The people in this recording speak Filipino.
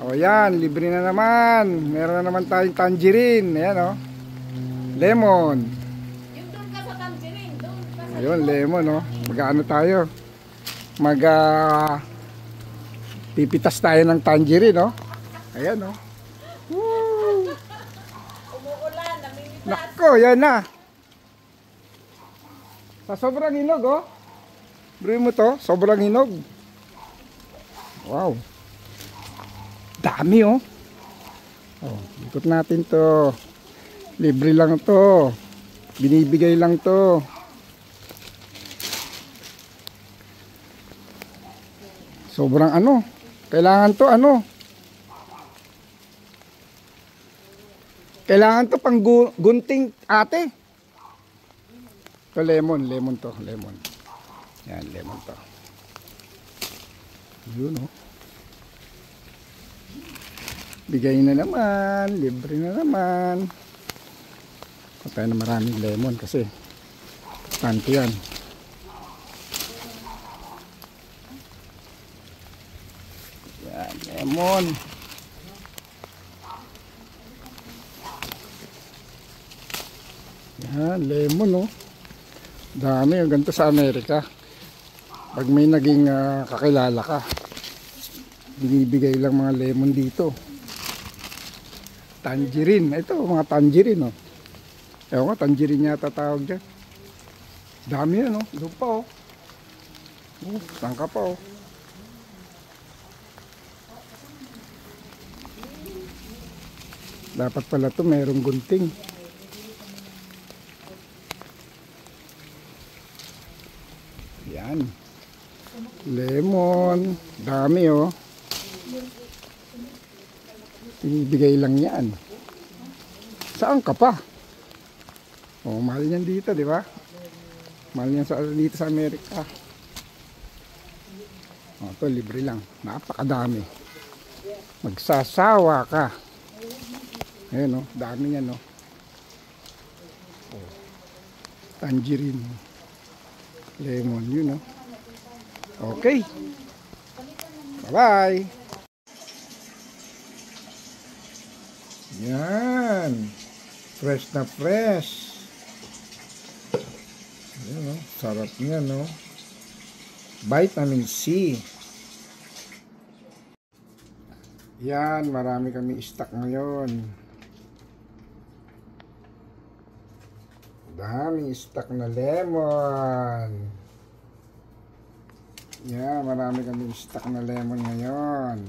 O yan, libre na naman. Meron na naman tayong tangerine. Ayan o. Lemon. Yung doon ka sa tangerine, doon ka sa Ayun, lemon o. Mag-ano tayo? Pipitas tayo ng tangerine o. Ayan o. Woo! umuulan, namimitas. Nako, yan na. Sa sobrang hinog o. Bro mo to, sobrang hinog. Wow. Dami oh. Oh, ikot natin to. Libre lang to. Binibigay lang to. Sobrang ano. Kailangan to ano. Kailangan to pang gunting ate. To lemon to, lemon. Yan, lemon to. Yun oh. Bigay na naman, libre na naman. Patay na maraming lemon kasi tanto yan. Yan, lemon. Yan, lemon oh. Dami, ang ganito sa Amerika. Pag may naging kakilala ka, binibigay lang mga lemon dito. Tangerine. Ito, mga tangerine, oh. Ewan ko, tangerine yata tawag dyan. Dami yan, oh. Doon pa, oh. Tangka pa, oh. Dapat pala to mayroong gunting. Yan. Lemon. Dami, oh. Ibigay lang yan. Saan ka pa? Oh, mahal yan dito, di ba? Mahal yan dito sa Amerika. Oh, ito libre lang. Napakadami. Magsasawa ka. Ayan, oh, dami yan, oh. Oh. Tangerine. Lemon, yun, oh. Okay. Bye-bye. Yan. Fresh na fresh. Yan, oh. Sarap niya, no? Vitamin C. Yan. Marami kami stock ngayon. Dami stock na lemon. Yan. Marami kami stock na lemon ngayon.